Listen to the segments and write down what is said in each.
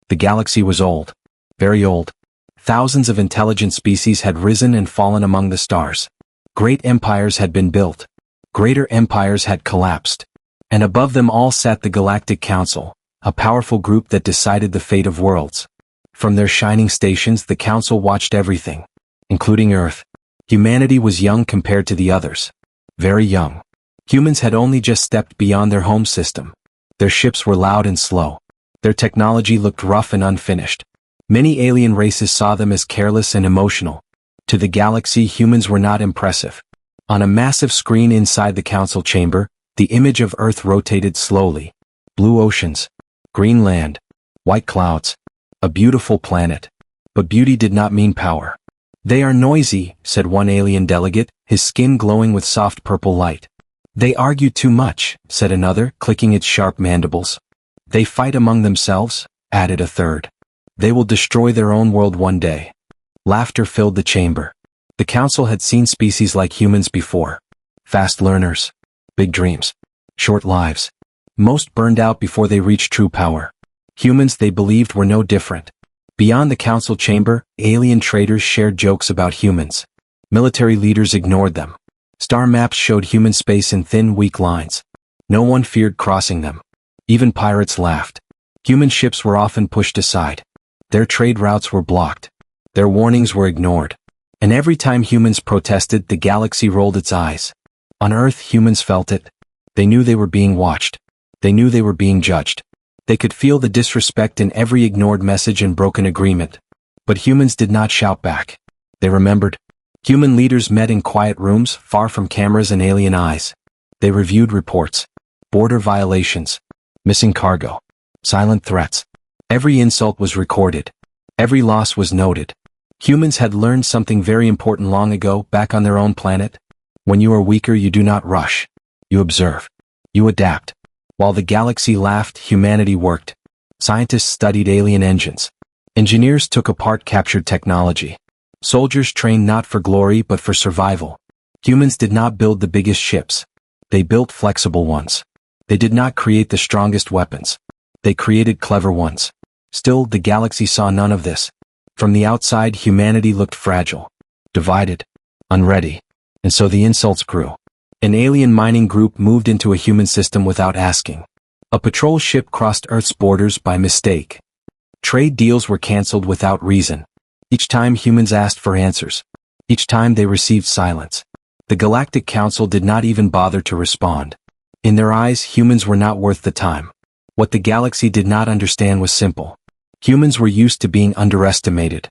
The galaxy was old. Very old. Thousands of intelligent species had risen and fallen among the stars. Great empires had been built. Greater empires had collapsed. And above them all sat the Galactic Council, a powerful group that decided the fate of worlds. From their shining stations, the Council watched everything, including Earth. Humanity was young compared to the others. Very young. Humans had only just stepped beyond their home system. Their ships were loud and slow. Their technology looked rough and unfinished. Many alien races saw them as careless and emotional. To the galaxy, humans were not impressive. On a massive screen inside the council chamber, the image of Earth rotated slowly. Blue oceans, green land, white clouds, a beautiful planet. But beauty did not mean power. "They are noisy," said one alien delegate, his skin glowing with soft purple light. "They argue too much," said another, clicking its sharp mandibles. "They fight among themselves," added a third. "They will destroy their own world one day." Laughter filled the chamber. The council had seen species like humans before. Fast learners. Big dreams. Short lives. Most burned out before they reached true power. Humans, they believed, were no different. Beyond the council chamber, alien traders shared jokes about humans. Military leaders ignored them. Star maps showed human space in thin, weak lines. No one feared crossing them. Even pirates laughed. Human ships were often pushed aside. Their trade routes were blocked. Their warnings were ignored. And every time humans protested, the galaxy rolled its eyes. On Earth, humans felt it. They knew they were being watched. They knew they were being judged. They could feel the disrespect in every ignored message and broken agreement. But humans did not shout back. They remembered. Human leaders met in quiet rooms, far from cameras and alien eyes. They reviewed reports. Border violations. Missing cargo. Silent threats. Every insult was recorded. Every loss was noted. Humans had learned something very important long ago, back on their own planet. When you are weaker, you do not rush. You observe. You adapt. While the galaxy laughed, humanity worked. Scientists studied alien engines. Engineers took apart captured technology. Soldiers trained not for glory but for survival. Humans did not build the biggest ships. They built flexible ones. They did not create the strongest weapons. They created clever ones. Still, the galaxy saw none of this. From the outside, humanity looked fragile, divided, unready. And so the insults grew. An alien mining group moved into a human system without asking. A patrol ship crossed Earth's borders by mistake. Trade deals were canceled without reason. Each time humans asked for answers. Each time they received silence. The Galactic Council did not even bother to respond. In their eyes, humans were not worth the time. What the galaxy did not understand was simple. Humans were used to being underestimated.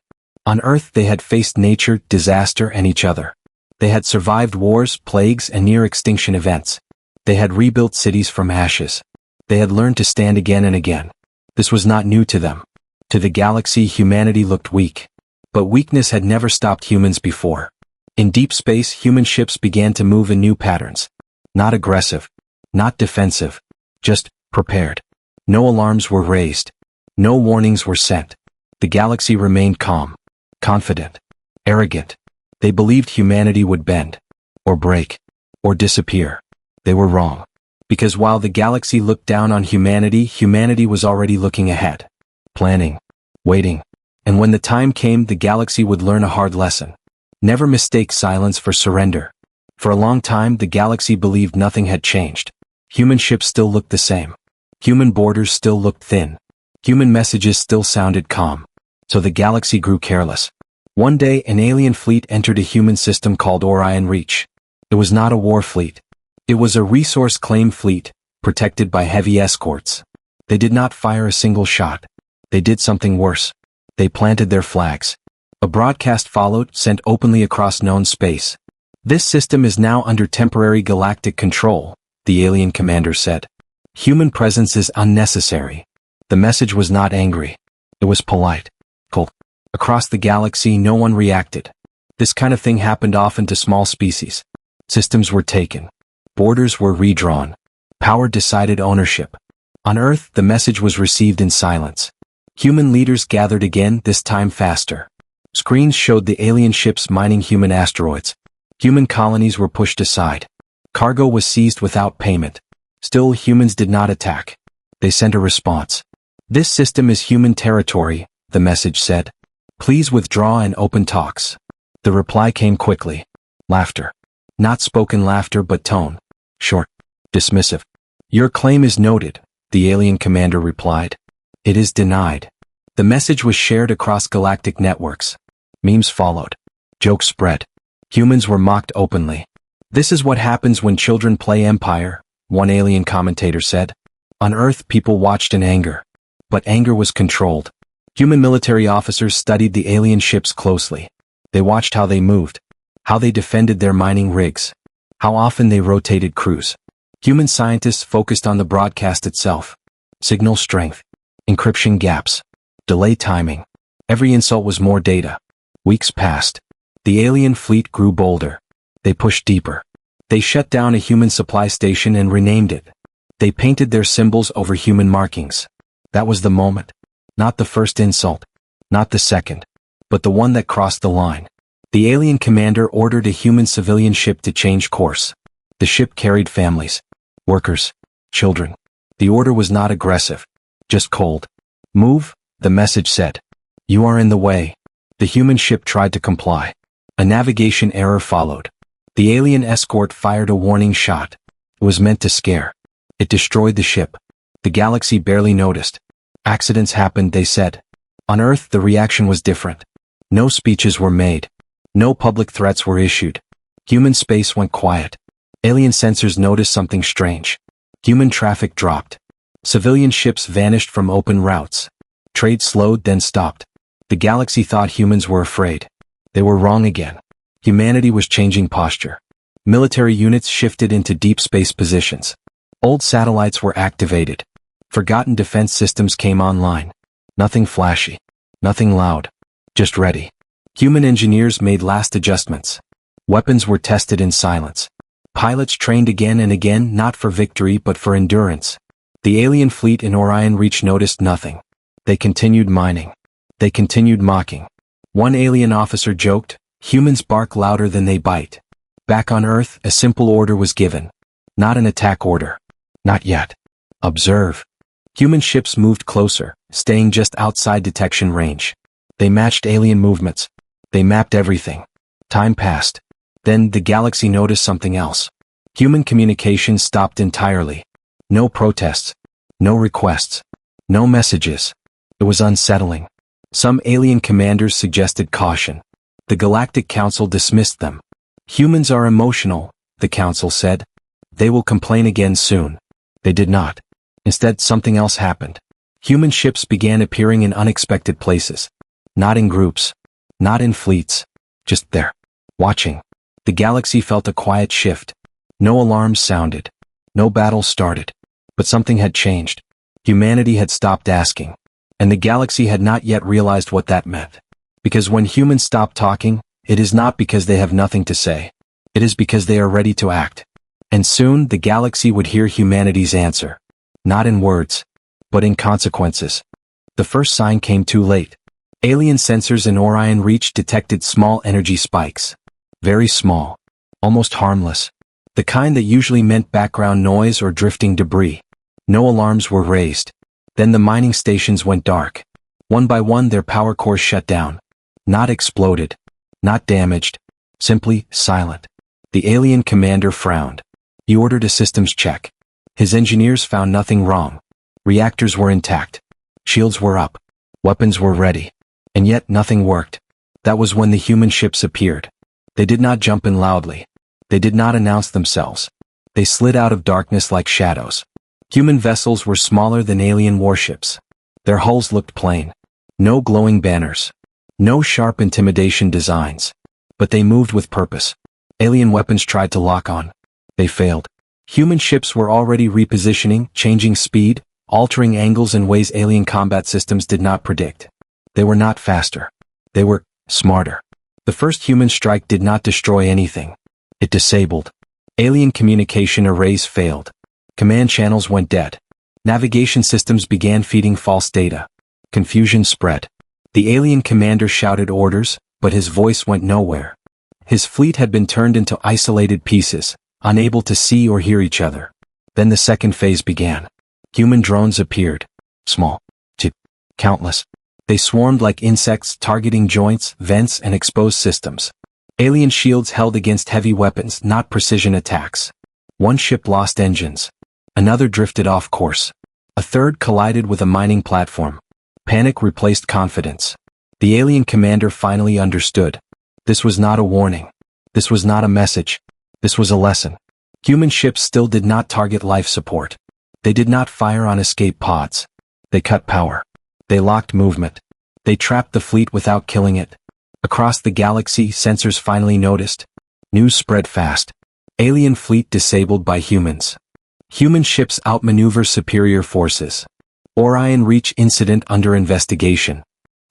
On Earth, they had faced nature, disaster, and each other. They had survived wars, plagues, and near-extinction events. They had rebuilt cities from ashes. They had learned to stand again and again. This was not new to them. To the galaxy, humanity looked weak. But weakness had never stopped humans before. In deep space, human ships began to move in new patterns. Not aggressive. Not defensive. Just prepared. No alarms were raised. No warnings were sent. The galaxy remained calm. Confident. Arrogant. They believed humanity would bend. Or break. Or disappear. They were wrong. Because while the galaxy looked down on humanity, humanity was already looking ahead. Planning. Waiting. And when the time came, the galaxy would learn a hard lesson. Never mistake silence for surrender. For a long time, the galaxy believed nothing had changed. Human ships still looked the same. Human borders still looked thin. Human messages still sounded calm. So the galaxy grew careless. One day, an alien fleet entered a human system called Orion Reach. It was not a war fleet. It was a resource claim fleet, protected by heavy escorts. They did not fire a single shot. They did something worse. They planted their flags. A broadcast followed, sent openly across known space. "This system is now under temporary galactic control," the alien commander said. "Human presence is unnecessary." The message was not angry. It was polite. Cold. Across the galaxy, no one reacted. This kind of thing happened often to small species. Systems were taken. Borders were redrawn. Power decided ownership. On Earth, the message was received in silence. Human leaders gathered again, this time faster. Screens showed the alien ships mining human asteroids. Human colonies were pushed aside. Cargo was seized without payment. Still, humans did not attack. They sent a response. This system is human territory, the message said. Please withdraw and open talks. The reply came quickly. Laughter. Not spoken laughter but tone. Short. Dismissive. Your claim is noted, the alien commander replied. It is denied. The message was shared across galactic networks. Memes followed. Jokes spread. Humans were mocked openly. This is what happens when children play Empire, one alien commentator said. On Earth people watched in anger. But anger was controlled. Human military officers studied the alien ships closely. They watched how they moved, how they defended their mining rigs, how often they rotated crews. Human scientists focused on the broadcast itself. Signal strength, encryption gaps, delay timing. Every insult was more data. Weeks passed. The alien fleet grew bolder. They pushed deeper. They shut down a human supply station and renamed it. They painted their symbols over human markings. That was the moment. Not the first insult. Not the second. But the one that crossed the line. The alien commander ordered a human civilian ship to change course. The ship carried families, workers, children. The order was not aggressive, just cold. Move, the message said. You are in the way. The human ship tried to comply. A navigation error followed. The alien escort fired a warning shot. It was meant to scare. It destroyed the ship. The galaxy barely noticed. Accidents happened, they said. On Earth, the reaction was different. No speeches were made. No public threats were issued. Human space went quiet. Alien sensors noticed something strange. Human traffic dropped. Civilian ships vanished from open routes. Trade slowed, then stopped. The galaxy thought humans were afraid. They were wrong again. Humanity was changing posture. Military units shifted into deep space positions. Old satellites were activated. Forgotten defense systems came online. Nothing flashy. Nothing loud. Just ready. Human engineers made last adjustments. Weapons were tested in silence. Pilots trained again and again, not for victory but for endurance. The alien fleet in Orion Reach noticed nothing. They continued mining. They continued mocking. One alien officer joked, humans bark louder than they bite. Back on Earth, a simple order was given. Not an attack order. Not yet. Observe. Human ships moved closer, staying just outside detection range. They matched alien movements. They mapped everything. Time passed. Then the galaxy noticed something else. Human communication stopped entirely. No protests. No requests. No messages. It was unsettling. Some alien commanders suggested caution. The Galactic Council dismissed them. Humans are emotional, the Council said. They will complain again soon. They did not. Instead, something else happened. Human ships began appearing in unexpected places. Not in groups. Not in fleets. Just there. Watching. The galaxy felt a quiet shift. No alarms sounded. No battle started. But something had changed. Humanity had stopped asking. And the galaxy had not yet realized what that meant. Because when humans stop talking, it is not because they have nothing to say. It is because they are ready to act. And soon the galaxy would hear humanity's answer. Not in words, but in consequences. The first sign came too late. Alien sensors in Orion Reach detected small energy spikes. Very small. Almost harmless. The kind that usually meant background noise or drifting debris. No alarms were raised. Then the mining stations went dark. One by one their power cores shut down. Not exploded. Not damaged. Simply silent. The alien commander frowned. He ordered a systems check. His engineers found nothing wrong. Reactors were intact. Shields were up. Weapons were ready. And yet nothing worked. That was when the human ships appeared. They did not jump in loudly. They did not announce themselves. They slid out of darkness like shadows. Human vessels were smaller than alien warships. Their hulls looked plain. No glowing banners. No sharp intimidation designs. But they moved with purpose. Alien weapons tried to lock on. They failed. Human ships were already repositioning, changing speed, altering angles in ways alien combat systems did not predict. They were not faster. They were smarter. The first human strike did not destroy anything. It disabled. Alien communication arrays failed. Command channels went dead. Navigation systems began feeding false data. Confusion spread. The alien commander shouted orders, but his voice went nowhere. His fleet had been turned into isolated pieces, unable to see or hear each other. Then the second phase began. Human drones appeared. Small. Countless. They swarmed like insects, targeting joints, vents, and exposed systems. Alien shields held against heavy weapons, not precision attacks. One ship lost engines. Another drifted off course. A third collided with a mining platform. Panic replaced confidence. The alien commander finally understood. This was not a warning. This was not a message. This was a lesson. Human ships still did not target life support. They did not fire on escape pods. They cut power. They locked movement. They trapped the fleet without killing it. Across the galaxy, sensors finally noticed. News spread fast. Alien fleet disabled by humans. Human ships outmaneuver superior forces. Orion Reach incident under investigation.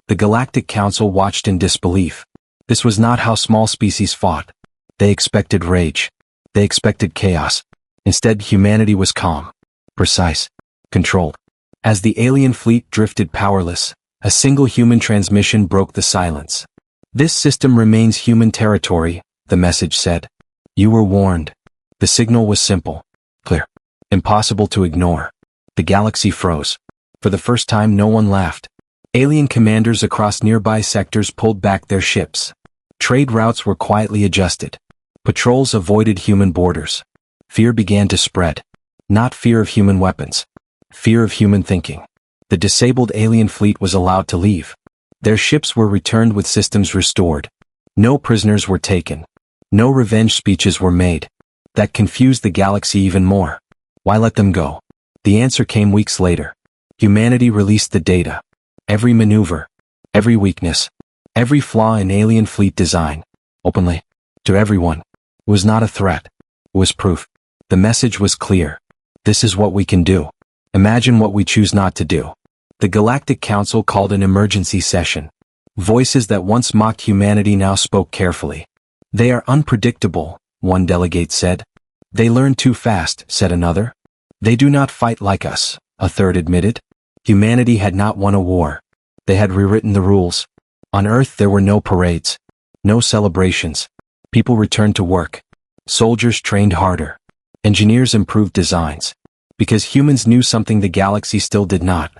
The Galactic Council watched in disbelief. This was not how small species fought. They expected rage. They expected chaos. Instead, humanity was calm, precise, controlled. As the alien fleet drifted powerless, a single human transmission broke the silence. This system remains human territory, the message said. You were warned. The signal was simple, clear, impossible to ignore. The galaxy froze. For the first time, no one laughed. Alien commanders across nearby sectors pulled back their ships. Trade routes were quietly adjusted. Patrols avoided human borders. Fear began to spread. Not fear of human weapons. Fear of human thinking. The disabled alien fleet was allowed to leave. Their ships were returned with systems restored. No prisoners were taken. No revenge speeches were made. That confused the galaxy even more. Why let them go? The answer came weeks later. Humanity released the data. Every maneuver. Every weakness. Every flaw in alien fleet design. Openly. To everyone. It was not a threat. It was proof. The message was clear. This is what we can do. Imagine what we choose not to do. The Galactic Council called an emergency session. Voices that once mocked humanity now spoke carefully. They are unpredictable, one delegate said. They learn too fast, said another. They do not fight like us, a third admitted. Humanity had not won a war. They had rewritten the rules. On Earth there were no parades. No celebrations. People returned to work. Soldiers trained harder. Engineers improved designs. Because humans knew something the galaxy still did not.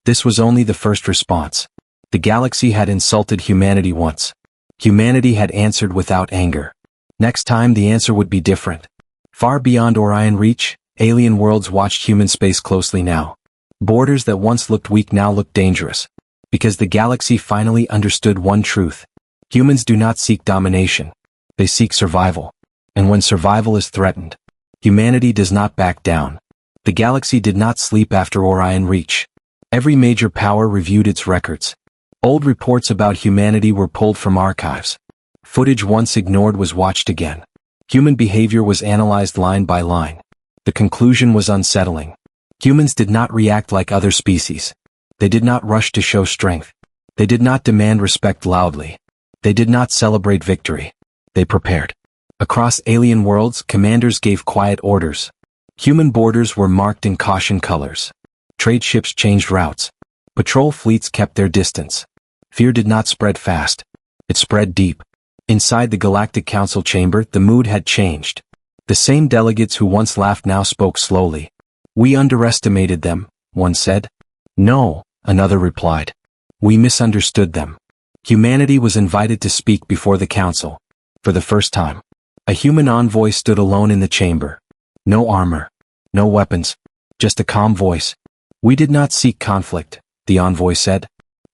This was only the first response. The galaxy had insulted humanity once. Humanity had answered without anger. Next time the answer would be different. Far beyond Orion Reach, alien worlds watched human space closely now. Borders that once looked weak now looked dangerous. Because the galaxy finally understood one truth. Humans do not seek domination. They seek survival. And when survival is threatened, humanity does not back down. The galaxy did not sleep after Orion Reach. Every major power reviewed its records. Old reports about humanity were pulled from archives. Footage once ignored was watched again. Human behavior was analyzed line by line. The conclusion was unsettling. Humans did not react like other species. They did not rush to show strength. They did not demand respect loudly. They did not celebrate victory. They prepared. Across alien worlds, commanders gave quiet orders. Human borders were marked in caution colors. Trade ships changed routes. Patrol fleets kept their distance. Fear did not spread fast. It spread deep. Inside the Galactic Council chamber, the mood had changed. The same delegates who once laughed now spoke slowly. We underestimated them, one said. No, another replied. We misunderstood them. Humanity was invited to speak before the council. For the first time, a human envoy stood alone in the chamber. No armor. No weapons. Just a calm voice. We did not seek conflict, the envoy said.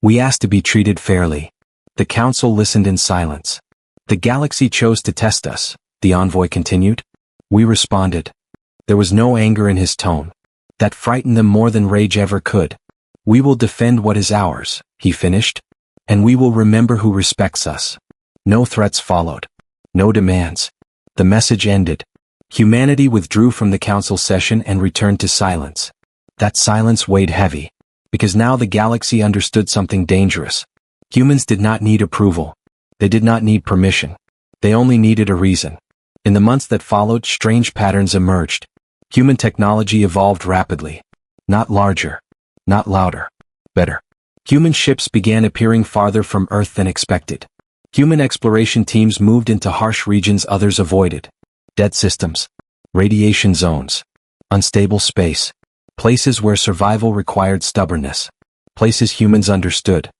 We asked to be treated fairly. The council listened in silence. The galaxy chose to test us, the envoy continued. We responded. There was no anger in his tone. That frightened them more than rage ever could. We will defend what is ours, he finished. And we will remember who respects us. No threats followed. No demands. The message ended. Humanity withdrew from the council session and returned to silence. That silence weighed heavy. Because now the galaxy understood something dangerous. Humans did not need approval. They did not need permission. They only needed a reason. In the months that followed, strange patterns emerged. Human technology evolved rapidly. Not larger. Not louder. Better. Human ships began appearing farther from Earth than expected. Human exploration teams moved into harsh regions others avoided. Dead systems. Radiation zones. Unstable space. Places where survival required stubbornness. places humans understood.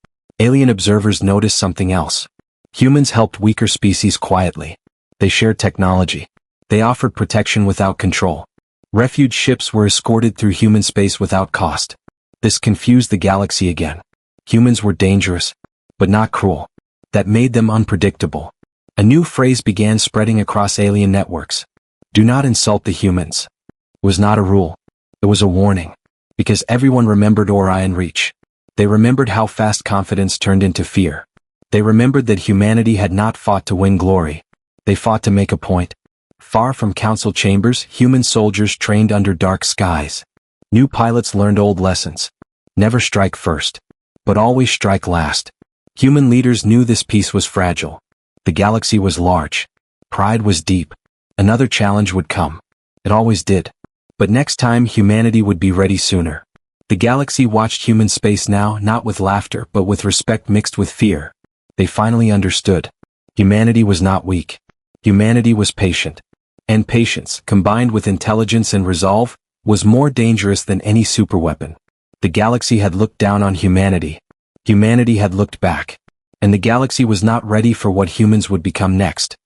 Alien observers noticed something else. Humans helped weaker species quietly. They shared technology. They offered protection without control. Refuge ships were escorted through human space without cost. This confused the galaxy again. Humans were dangerous, but not cruel. That made them unpredictable. A new phrase began spreading across alien networks. Do not insult the humans. It was not a rule. It was a warning. Because everyone remembered Orion Reach. They remembered how fast confidence turned into fear. They remembered that humanity had not fought to win glory. They fought to make a point. Far from council chambers, human soldiers trained under dark skies. New pilots learned old lessons. Never strike first, but always strike last. Human leaders knew this peace was fragile. The galaxy was large. Pride was deep. Another challenge would come. It always did. But next time humanity would be ready sooner. The galaxy watched human space now, not with laughter but with respect mixed with fear. They finally understood. Humanity was not weak. Humanity was patient. And patience, combined with intelligence and resolve, was more dangerous than any superweapon. The galaxy had looked down on humanity. Humanity had looked back. And the galaxy was not ready for what humans would become next.